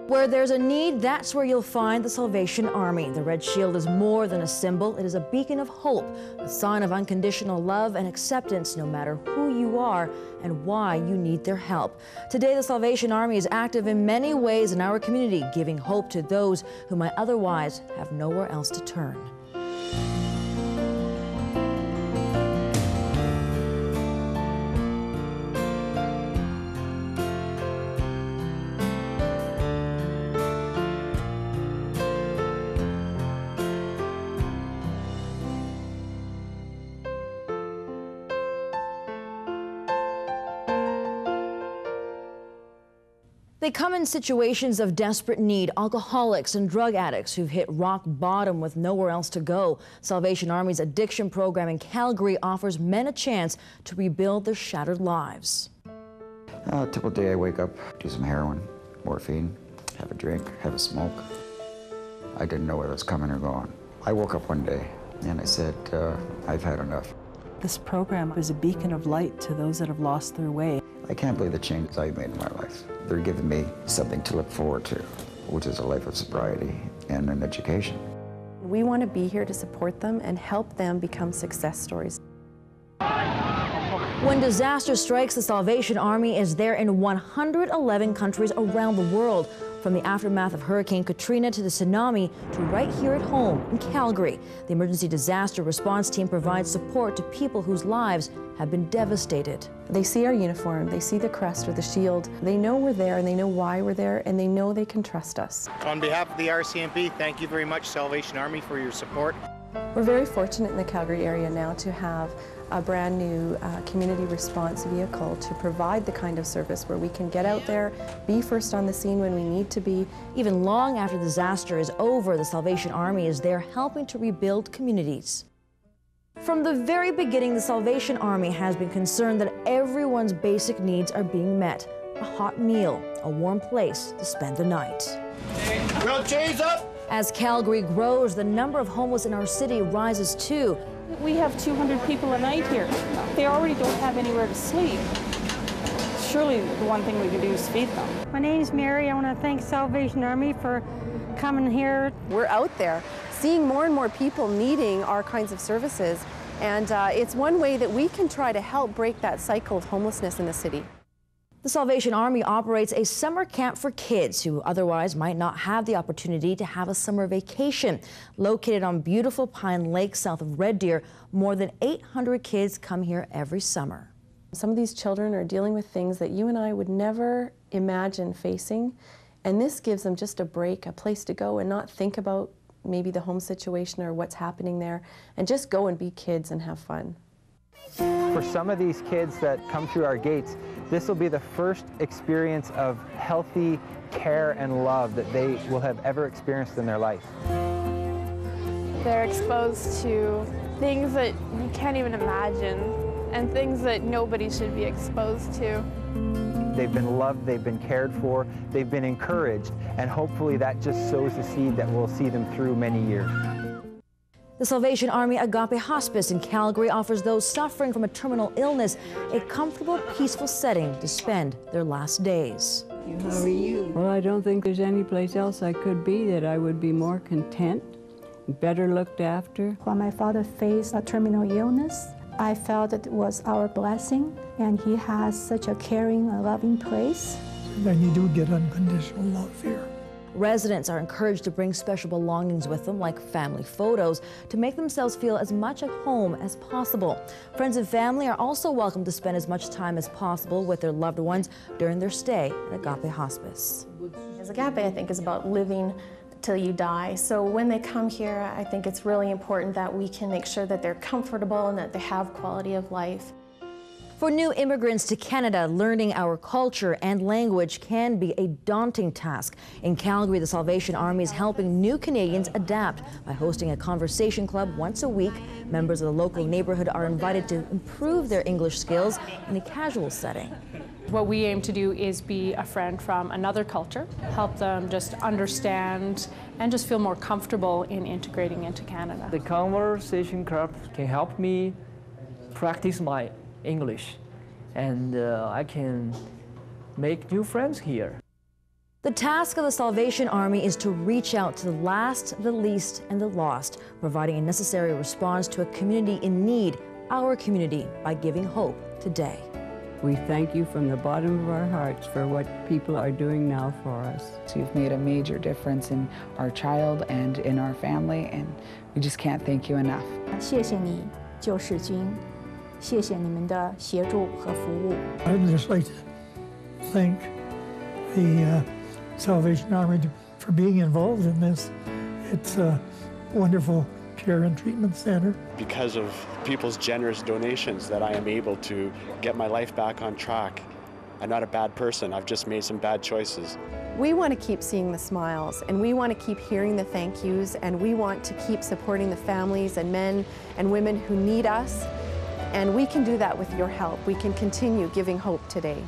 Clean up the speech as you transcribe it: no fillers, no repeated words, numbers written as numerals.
Where there's a need, that's where you'll find the Salvation Army. The Red Shield is more than a symbol. It is a beacon of hope, a sign of unconditional love and acceptance no matter who you are and why you need their help. Today, the Salvation Army is active in many ways in our community, giving hope to those who might otherwise have nowhere else to turn. They come in situations of desperate need, alcoholics and drug addicts who've hit rock bottom with nowhere else to go. Salvation Army's addiction program in Calgary offers men a chance to rebuild their shattered lives. A typical day I wake up, do some heroin, morphine, have a drink, have a smoke. I didn't know whether it was coming or going. I woke up one day and I said, I've had enough. This program is a beacon of light to those that have lost their way. I can't believe the changes I've made in my life. They're giving me something to look forward to, which is a life of sobriety and an education. We want to be here to support them and help them become success stories. When disaster strikes, the Salvation Army is there in 111 countries around the world. From the aftermath of Hurricane Katrina to the tsunami to right here at home in Calgary, the Emergency Disaster Response Team provides support to people whose lives have been devastated. They see our uniform, they see the crest or the shield, they know we're there and they know why we're there and they know they can trust us. On behalf of the RCMP, thank you very much, Salvation Army, for your support. We're very fortunate in the Calgary area now to have a brand new community response vehicle to provide the kind of service where we can get out there, be first on the scene when we need to be. Even long after the disaster is over, the Salvation Army is there helping to rebuild communities. From the very beginning, the Salvation Army has been concerned that everyone's basic needs are being met. A hot meal, a warm place to spend the night. Grilled cheese up! As Calgary grows, the number of homeless in our city rises too. We have 200 people a night here. They already don't have anywhere to sleep. Surely the one thing we can do is feed them. My name's Mary. I want to thank Salvation Army for coming here. We're out there seeing more and more people needing our kinds of services, and it's one way that we can try to help break that cycle of homelessness in the city. The Salvation Army operates a summer camp for kids who otherwise might not have the opportunity to have a summer vacation. Located on beautiful Pine Lake south of Red Deer, more than 800 kids come here every summer. Some of these children are dealing with things that you and I would never imagine facing, and this gives them just a break, a place to go and not think about maybe the home situation or what's happening there, and just go and be kids and have fun. For some of these kids that come through our gates, this will be the first experience of healthy care and love that they will have ever experienced in their life. They're exposed to things that you can't even imagine and things that nobody should be exposed to. They've been loved, they've been cared for, they've been encouraged, and hopefully that just sows the seed that will see them through many years. The Salvation Army Agape Hospice in Calgary offers those suffering from a terminal illness a comfortable, peaceful setting to spend their last days. How are you? Well, I don't think there's any place else I could be that I would be more content, better looked after. When my father faced a terminal illness, I felt it was our blessing, and he has such a caring and loving place. Then you do get unconditional love here. Residents are encouraged to bring special belongings with them, like family photos, to make themselves feel as much at home as possible. Friends and family are also welcome to spend as much time as possible with their loved ones during their stay at Agape Hospice. As Agape, I think, is about living till you die. So when they come here, I think it's really important that we can make sure that they're comfortable and that they have quality of life. For new immigrants to Canada, learning our culture and language can be a daunting task. In Calgary, the Salvation Army is helping new Canadians adapt by hosting a conversation club once a week. Members of the local neighborhood are invited to improve their English skills in a casual setting. What we aim to do is be a friend from another culture, help them just understand and just feel more comfortable in integrating into Canada. The conversation club can help me practice my English, and I can make new friends here. The task of the Salvation Army is to reach out to the last, the least, and the lost, providing a necessary response to a community in need, our community, by giving hope today. We thank you from the bottom of our hearts for what people are doing now for us. You've made a major difference in our child and in our family, and we just can't thank you enough. 谢谢你，救世军，谢谢你们的协助和服务。 I'd just like to thank the Salvation Army for being involved in this. It's a wonderful care and treatment center. Because of people's generous donations that I am able to get my life back on track. I'm not a bad person, I've just made some bad choices. We want to keep seeing the smiles, and we want to keep hearing the thank yous, and we want to keep supporting the families and men and women who need us, and we can do that with your help. We can continue giving hope today.